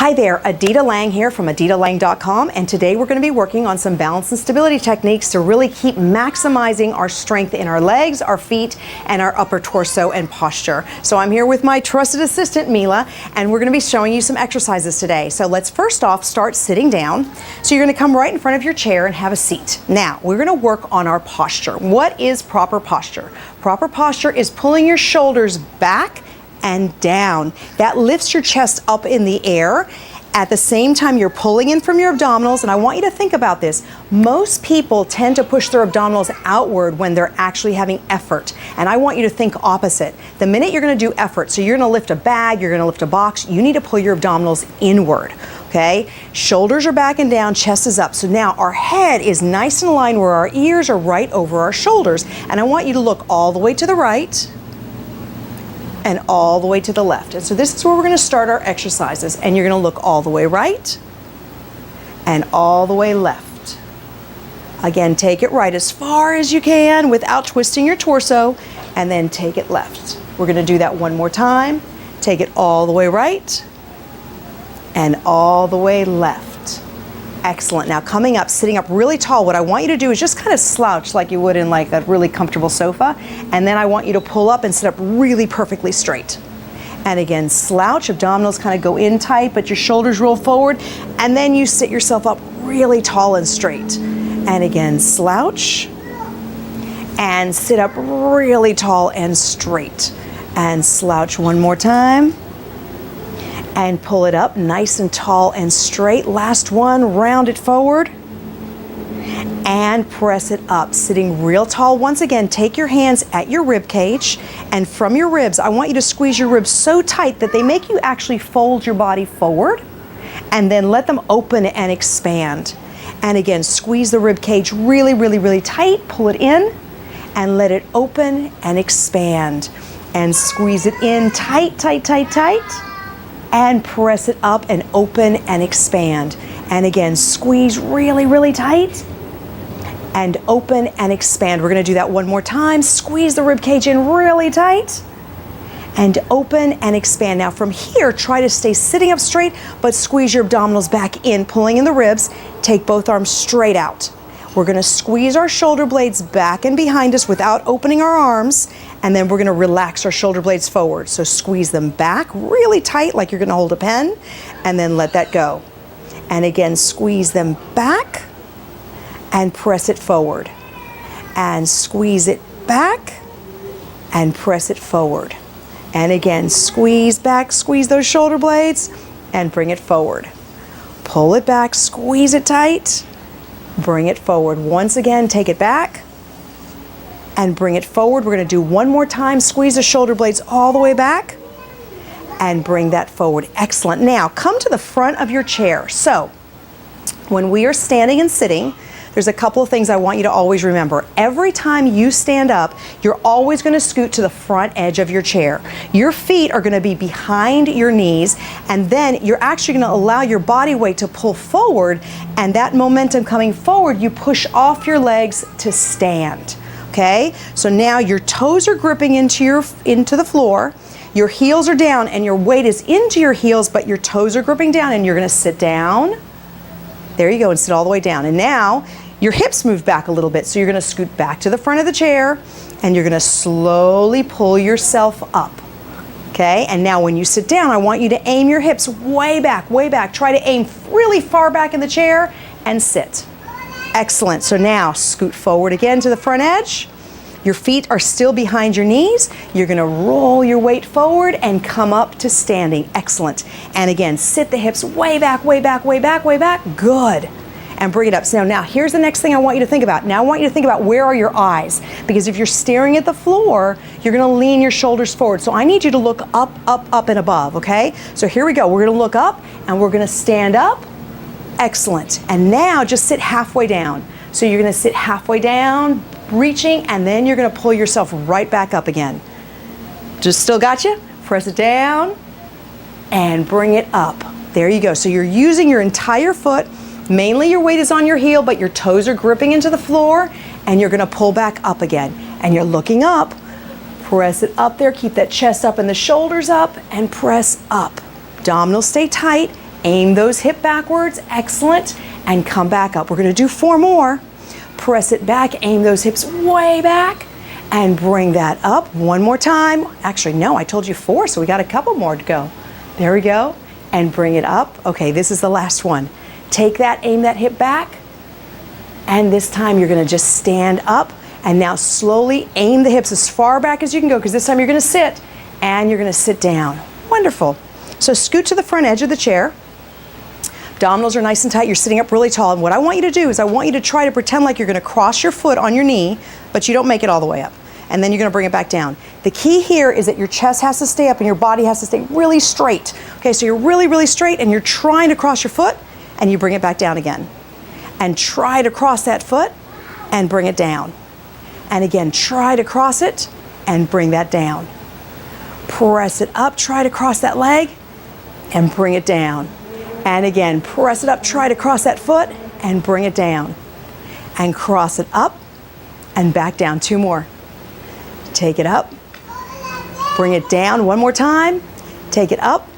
Hi there, Adita Lang here from aditalang.com, and today we're going to be working on some balance and stability techniques to really keep maximizing our strength in our legs, our feet, and our upper torso and posture. So I'm here with my trusted assistant, Mila, and we're going to be showing you some exercises today. So let's first off start sitting down. So you're going to come right in front of your chair and have a seat. Now, we're going to work on our posture. What is proper posture? Proper posture is pulling your shoulders back and down. That lifts your chest up in the air. At the same time, you're pulling in from your abdominals, and I want you to think about this. Most people tend to push their abdominals outward when they're actually having effort, and I want you to think opposite. The minute you're going to do effort, so you're going to lift a bag, you're going to lift a box, you need to pull your abdominals inward, okay? Shoulders are back and down, chest is up. So now our head is nice and aligned where our ears are right over our shoulders, and I want you to look all the way to the right and all the way to the left. And so this is where we're going to start our exercises, and you're going to look all the way right and all the way left. Again, take it right as far as you can without twisting your torso, and then take it left. We're going to do that one more time. Take it all the way right and all the way left. Excellent. Now coming up, sitting up really tall, what I want you to do is just kind of slouch like you would in like a really comfortable sofa, and then I want you to pull up and sit up really perfectly straight. And again, slouch, abdominals kind of go in tight, but your shoulders roll forward, and then you sit yourself up really tall and straight. And again, slouch, and sit up really tall and straight. And slouch one more time. And pull it up nice and tall and straight. Last one, round it forward and press it up, sitting real tall. Once again, take your hands at your rib cage, and from your ribs, I want you to squeeze your ribs so tight that they make you actually fold your body forward, and then let them open and expand. And again, squeeze the rib cage really, really, really tight, pull it in and let it open and expand, and squeeze it in tight, tight, tight, tight. And press it up and open and expand. And again, squeeze really, really tight and open and expand. We're gonna do that one more time. Squeeze the rib cage in really tight and open and expand. Now from here, try to stay sitting up straight, but squeeze your abdominals back in, pulling in the ribs. Take both arms straight out. We're gonna squeeze our shoulder blades back and behind us without opening our arms, and then we're gonna relax our shoulder blades forward. So squeeze them back really tight like you're gonna hold a pen, and then let that go. And again, squeeze them back and press it forward. And squeeze it back and press it forward. And again, squeeze back, squeeze those shoulder blades and bring it forward. Pull it back, squeeze it tight, bring it forward. Once again, take it back and bring it forward. We're going to do one more time. Squeeze the shoulder blades all the way back and bring that forward. Excellent. Now come to the front of your chair. So when we are standing and sitting, there's a couple of things I want you to always remember. Every time you stand up, you're always going to scoot to the front edge of your chair. Your feet are going to be behind your knees, and then you're actually going to allow your body weight to pull forward, and that momentum coming forward, you push off your legs to stand. Okay? So now your toes are gripping into the floor, your heels are down, and your weight is into your heels, but your toes are gripping down, and you're going to sit down. There you go, and sit all the way down. And now your hips move back a little bit, so you're going to scoot back to the front of the chair, and you're going to slowly pull yourself up. Okay? And now when you sit down, I want you to aim your hips way back, way back. Try to aim really far back in the chair and sit. Excellent. So now scoot forward again to the front edge. Your feet are still behind your knees. You're going to roll your weight forward and come up to standing. Excellent. And again, sit the hips way back, way back, way back, way back. Good. And bring it up. So now here's the next thing I want you to think about. Now I want you to think about, where are your eyes? Because if you're staring at the floor, you're going to lean your shoulders forward. So I need you to look up, up, up and above, okay? So here we go. We're going to look up and we're going to stand up. Excellent. And now just sit halfway down. So you're going to sit halfway down, reaching, and then you're going to pull yourself right back up again. Just still got you? Press it down and bring it up. There you go. So you're using your entire foot. Mainly your weight is on your heel, but your toes are gripping into the floor, and you're going to pull back up again. And you're looking up. Press it up there. Keep that chest up and the shoulders up, and press up. Abdominals stay tight, Aim those hip backwards, excellent, and come back up. We're gonna do 4 more. Press it back, aim those hips way back, and bring that up. 1 more time. Actually, no, I told you 4, so we got a couple more to go. There we go, and bring it up. Okay, this is the last one. Take that, aim that hip back, and this time you're gonna just stand up, and now slowly aim the hips as far back as you can go, because this time you're gonna sit, and you're gonna sit down. Wonderful. So scoot to the front edge of the chair. Abdominals are nice and tight. You're sitting up really tall. And what I want you to do is I want you to try to pretend like you're going to cross your foot on your knee, but you don't make it all the way up. And then you're going to bring it back down. The key here is that your chest has to stay up and your body has to stay really straight. Okay, so you're really, really straight and you're trying to cross your foot and you bring it back down again. And try to cross that foot and bring it down. And again, try to cross it and bring that down. Press it up, try to cross that leg and bring it down. And again, press it up, try to cross that foot and bring it down. And cross it up and back down. 2 more. Take it up, bring it down. 1 more time. Take it up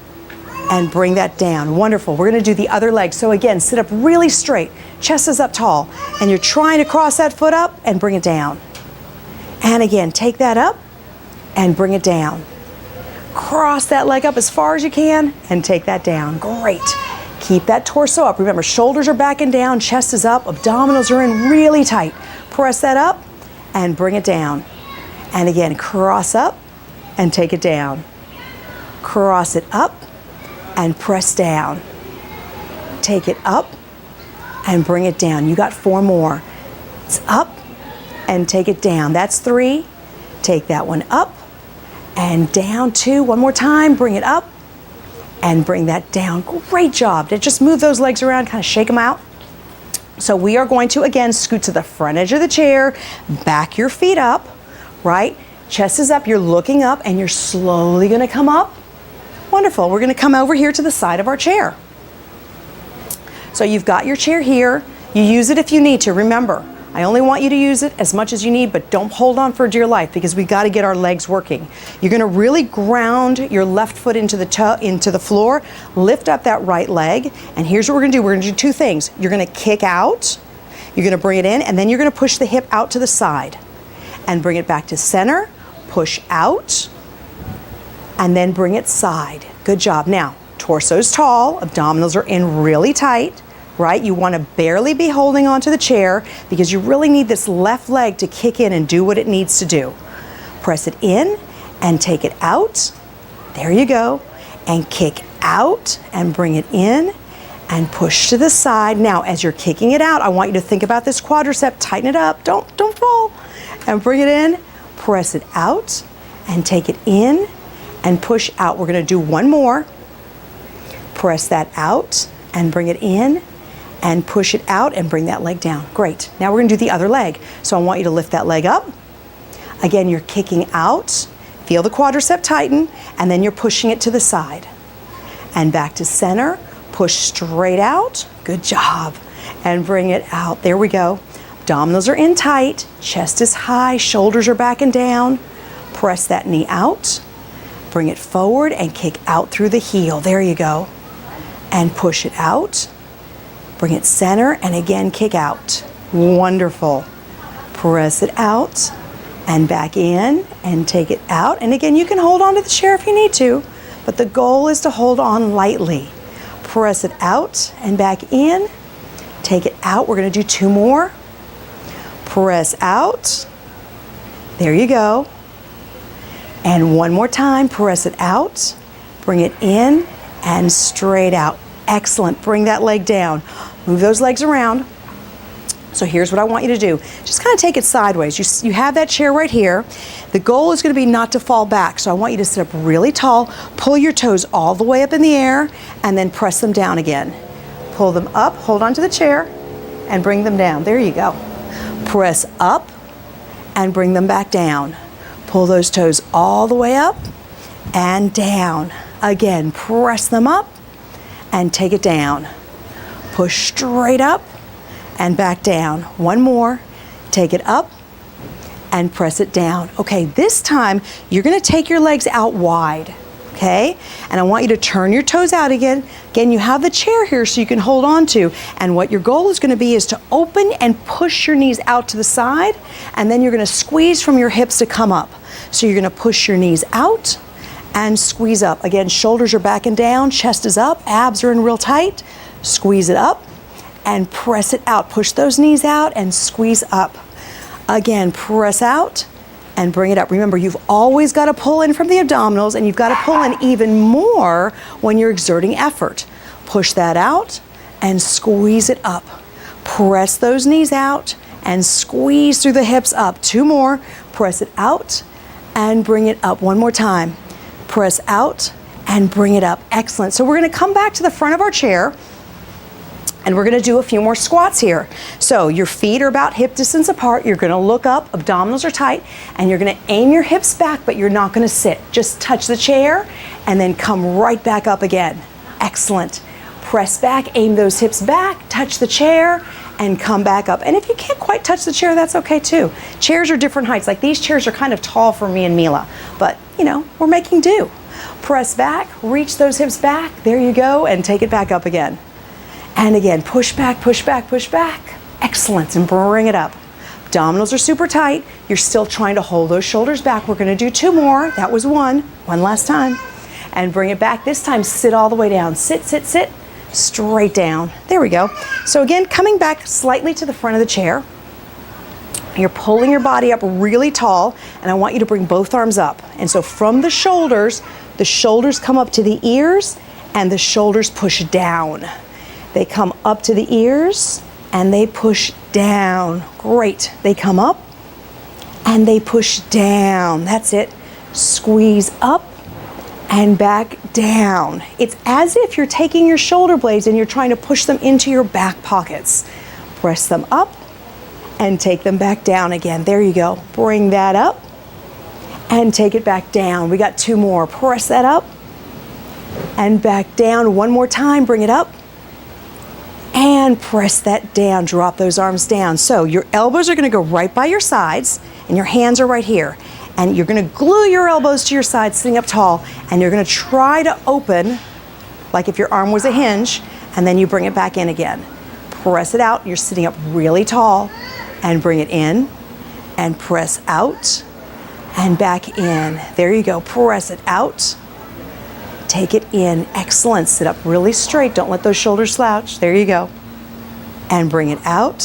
and bring that down. Wonderful. We're gonna do the other leg. So again, sit up really straight, chest is up tall, and you're trying to cross that foot up and bring it down. And again, take that up and bring it down. Cross that leg up as far as you can and take that down. Great. Keep that torso up. Remember, shoulders are back and down, chest is up, abdominals are in really tight. Press that up and bring it down. And again, cross up and take it down. Cross it up and press down. Take it up and bring it down. You got 4 more. It's up and take it down. That's 3. Take that one up and down. 2. 1 more time. Bring it up and bring that down. Great job. Just move those legs around, kind of shake them out. So we are going to, again, scoot to the front edge of the chair, back your feet up, right? Chest is up, you're looking up, and you're slowly gonna come up. Wonderful. We're gonna come over here to the side of our chair. So you've got your chair here. You use it if you need to. Remember, I only want you to use it as much as you need, but don't hold on for dear life because we got to get our legs working. You're going to really ground your left foot into the floor, lift up that right leg, and here's what we're going to do. We're going to do 2 things. You're going to kick out, you're going to bring it in, and then you're going to push the hip out to the side and bring it back to center, push out, and then bring it side. Good job. Now, torso's tall, abdominals are in really tight. Right? You want to barely be holding onto the chair because you really need this left leg to kick in and do what it needs to do. Press it in and take it out. There you go. And kick out and bring it in and push to the side. Now, as you're kicking it out, I want you to think about this quadricep. Tighten it up. Don't fall. And bring it in. Press it out and take it in and push out. We're going to do 1 more. Press that out and bring it in and push it out and bring that leg down. Great. Now we're going to do the other leg. So I want you to lift that leg up. Again, you're kicking out. Feel the quadricep tighten, and then you're pushing it to the side. And back to center. Push straight out. Good job. And bring it out. There we go. Abdominals are in tight. Chest is high. Shoulders are back and down. Press that knee out. Bring it forward and kick out through the heel. There you go. And push it out. Bring it center and again kick out. Wonderful. Press it out and back in and take it out. And again, you can hold on to the chair if you need to, but the goal is to hold on lightly. Press it out and back in. Take it out. We're going to do 2 more. Press out. There you go. And 1 more time. Press it out. Bring it in and straight out. Excellent. Bring that leg down. Move those legs around. So here's what I want you to do. Just kind of take it sideways. You have that chair right here. The goal is going to be not to fall back. So I want you to sit up really tall. Pull your toes all the way up in the air and then press them down again. Pull them up, hold onto the chair, and bring them down. There you go. Press up and bring them back down. Pull those toes all the way up and down. Again, press them up and take it down. Push straight up and back down. 1 more. Take it up and press it down. Okay, this time you're going to take your legs out wide. Okay, and I want you to turn your toes out again. Again, you have the chair here so you can hold on to, and what your goal is going to be is to open and push your knees out to the side, and then you're going to squeeze from your hips to come up. So you're going to push your knees out and squeeze up. Again, shoulders are back and down, chest is up, abs are in real tight. Squeeze it up and press it out. Push those knees out and squeeze up. Again, press out and bring it up. Remember, you've always got to pull in from the abdominals, and you've got to pull in even more when you're exerting effort. Push that out and squeeze it up. Press those knees out and squeeze through the hips up. 2 more. Press it out and bring it up. 1 more time. Press out and bring it up. Excellent. So we're going to come back to the front of our chair, and we're going to do a few more squats here. So your feet are about hip distance apart. You're going to look up, abdominals are tight, and you're going to aim your hips back, but you're not going to sit. Just touch the chair and then come right back up again. Excellent. Press back, aim those hips back, touch the chair, and come back up. And if you can't quite touch the chair, that's okay too. Chairs are different heights. Like these chairs are kind of tall for me and Mila, but you know, we're making do. Press back, reach those hips back. There you go, and take it back up again. And again, push back, push back, push back. Excellent, and bring it up. Abdominals are super tight. You're still trying to hold those shoulders back. We're gonna do 2 more. That was 1. One last time. And bring it back. This time, sit all the way down. Sit, sit, sit, straight down. There we go. So again, coming back slightly to the front of the chair. You're pulling your body up really tall, and I want you to bring both arms up. And so from the shoulders come up to the ears, and the shoulders push down. They come up to the ears and they push down. Great. They come up and they push down. That's it. Squeeze up and back down. It's as if you're taking your shoulder blades and you're trying to push them into your back pockets. Press them up and take them back down again. There you go. Bring that up and take it back down. We got 2 more. Press that up and back down. 1 more time. Bring it up. And press that down, drop those arms down. So your elbows are gonna go right by your sides, and your hands are right here. And you're gonna glue your elbows to your sides, sitting up tall, and you're gonna try to open, like if your arm was a hinge, and then you bring it back in again. Press it out, you're sitting up really tall, and bring it in, and press out, and back in. There you go, press it out. Take it in. Excellent. Sit up really straight. Don't let those shoulders slouch. There you go. And bring it out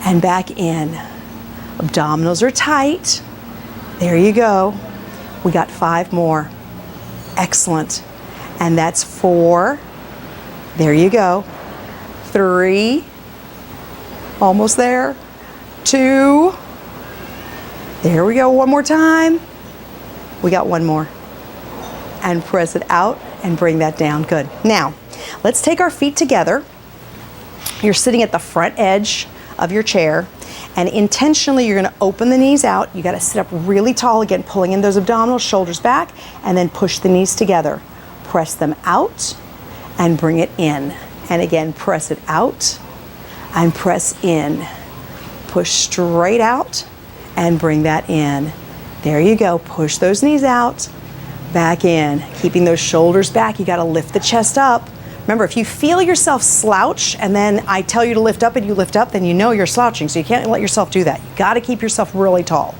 and back in. Abdominals are tight. There you go. We got 5 more. Excellent. And that's 4. There you go. 3. Almost there. 2. There we go. 1 more time. We got 1 more. And press it out and bring that down. Good. Now, let's take our feet together. You're sitting at the front edge of your chair, and intentionally you're going to open the knees out. You got to sit up really tall again, pulling in those abdominals, shoulders back, and then push the knees together. Press them out and bring it in. And again, press it out and press in. Push straight out and bring that in. There you go. Push those knees out. Back in, keeping those shoulders back. You got to lift the chest up. Remember, if you feel yourself slouch and then I tell you to lift up and you lift up, then you know you're slouching, so you can't let yourself do that. You got to keep yourself really tall.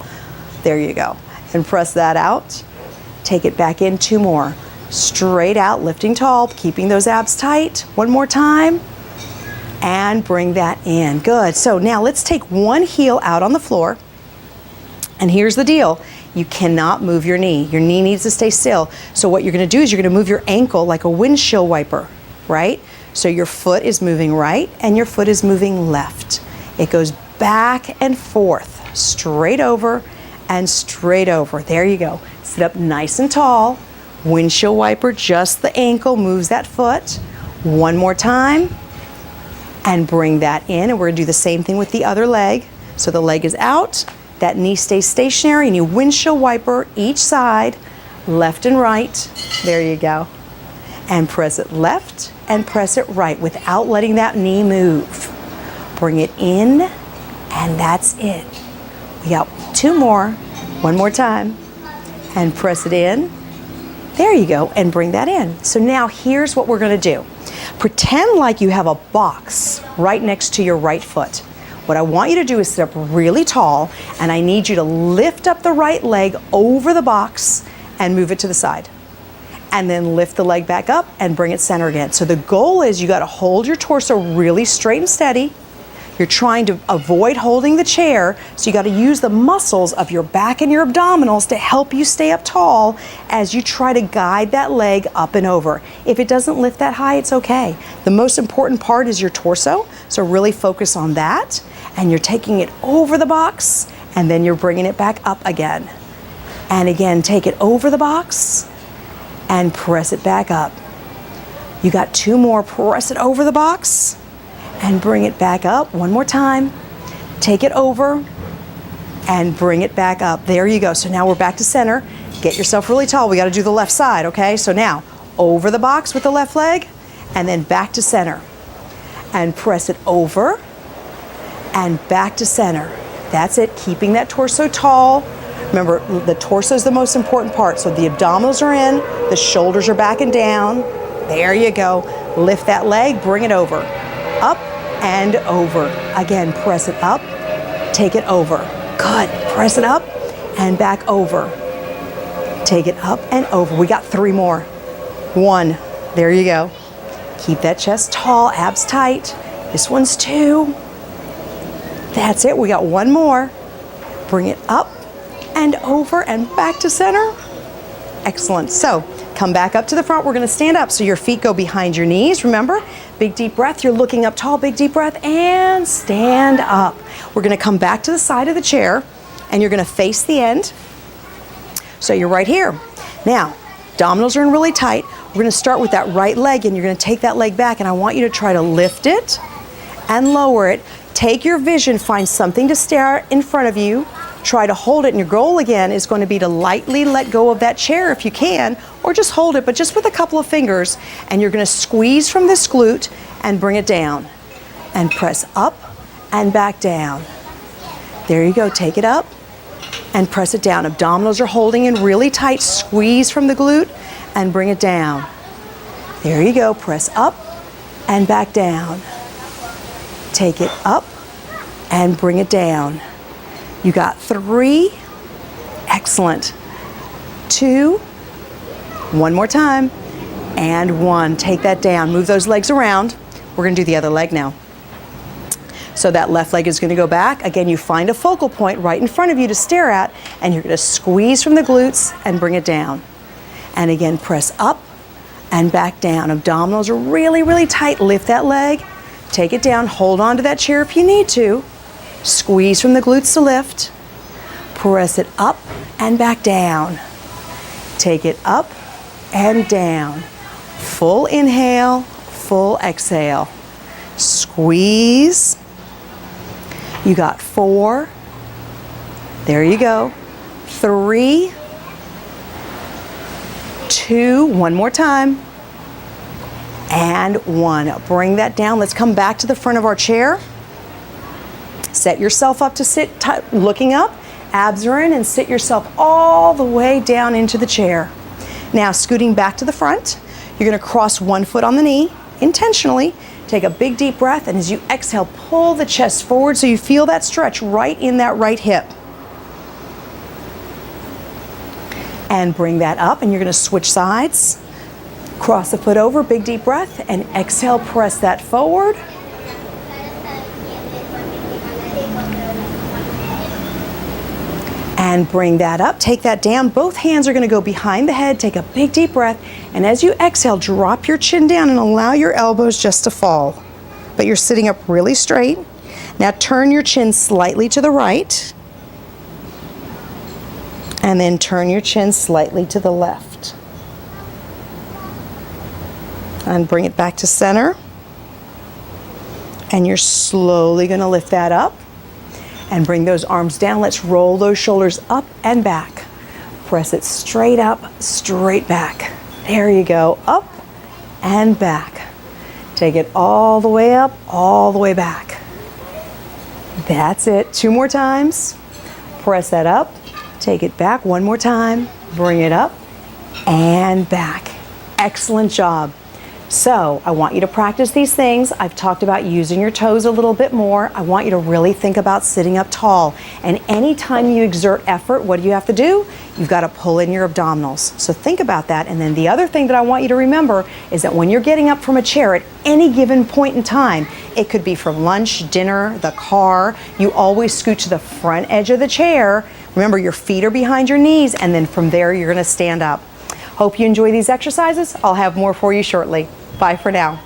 There you go. And press that out. Take it back in. 2 more. Straight out, lifting tall, keeping those abs tight. 1 more time. And bring that in. Good. So now let's take one heel out on the floor. And here's the deal. You cannot move your knee. Your knee needs to stay still. So what you're going to do is you're going to move your ankle like a windshield wiper, right? So your foot is moving right and your foot is moving left. It goes back and forth, straight over and straight over. There you go. Sit up nice and tall. Windshield wiper, just the ankle, moves that foot. 1 more time. And bring that in. And we're going to do the same thing with the other leg. So the leg is out. That knee stays stationary, and you windshield wiper each side, left and right. There you go. And press it left and press it right without letting that knee move. Bring it in, and that's it. We got 2 more. 1 more time. And press it in There you go, and bring that in. So now here's what we're gonna do. Pretend like you have a box right next to your right foot. What I want you to do is sit up really tall, and I need you to lift up the right leg over the box and move it to the side. And then lift the leg back up and bring it center again. So the goal is you gotta hold your torso really straight and steady. You're trying to avoid holding the chair, so you gotta use the muscles of your back and your abdominals to help you stay up tall as you try to guide that leg up and over. If it doesn't lift that high, it's okay. The most important part is your torso, so really focus on that. And you're taking it over the box, and then you're bringing it back up again. And again, take it over the box, and press it back up. You got 2 more, press it over the box, and bring it back up. One more time. Take it over and bring it back up. There you go. So now we're back to center. Get yourself really tall. We got to do the left side, okay? So now over the box with the left leg and then back to center. And press it over and back to center. That's it. Keeping that torso tall. Remember, the torso is the most important part. So the abdominals are in, the shoulders are back and down. There you go. Lift that leg, bring it over. Up and over. Again, press it up, take it over. Good. Press it up and back over. Take it up and over. We got 3 more. 1. There you go. Keep that chest tall, abs tight. This one's 2. That's it. We got 1 more. Bring it up and over and back to center. Excellent. So come back up to the front. We're going to stand up so your feet go behind your knees. Remember, big deep breath. You're looking up tall, big deep breath, and stand up. We're going to come back to the side of the chair, and you're going to face the end. So you're right here. Now, abdominals are in really tight. We're going to start with that right leg, and you're going to take that leg back, and I want you to try to lift it and lower it. Take your vision, find something to stare at in front of you. Try to hold it, and your goal again is going to be to lightly let go of that chair if you can, or just hold it, but just with a couple of fingers, and you're going to squeeze from this glute and bring it down and press up and back down. There you go. Take it up and press it down. Abdominals are holding in really tight. Squeeze from the glute and bring it down. There you go. Press up and back down. Take it up and bring it down. You got 3. Excellent. 2. 1 more time. And 1. Take that down. Move those legs around. We're going to do the other leg now. So that left leg is going to go back. Again, you find a focal point right in front of you to stare at, and you're going to squeeze from the glutes and bring it down. And again, press up and back down. Abdominals are really, really tight. Lift that leg. Take it down. Hold on to that chair if you need to. Squeeze from the glutes to lift. Press it up and back down. Take it up and down. Full inhale, full exhale. Squeeze. You got 4. There you go. 3. 2. 1 more time. And 1. Bring that down. Let's come back to the front of our chair. Set yourself up to sit looking up. Abs are in, and sit yourself all the way down into the chair. Now, scooting back to the front, you're going to cross 1 foot on the knee intentionally. Take a big deep breath, and as you exhale, pull the chest forward so you feel that stretch right in that right hip. And bring that up, and you're going to switch sides. Cross the foot over, big deep breath, and exhale, press that forward. And bring that up, take that down. Both hands are going to go behind the head. Take a big deep breath, and as you exhale, drop your chin down and allow your elbows just to fall. But you're sitting up really straight. Now turn your chin slightly to the right, and then turn your chin slightly to the left. And bring it back to center. And you're slowly going to lift that up. And bring those arms down. Let's roll those shoulders up and back. Press it straight up, straight back. There you go. Up and back. Take it all the way up, all the way back. That's it. 2 more times. Press that up. Take it back 1 more time. Bring it up and back. Excellent job. So I want you to practice these things. I've talked about using your toes a little bit more. I want you to really think about sitting up tall. And anytime you exert effort, what do you have to do? You've got to pull in your abdominals. So think about that. And then the other thing that I want you to remember is that when you're getting up from a chair at any given point in time, it could be from lunch, dinner, the car, you always scoot to the front edge of the chair. Remember, your feet are behind your knees, and then from there you're going to stand up. Hope you enjoy these exercises. I'll have more for you shortly. Bye for now.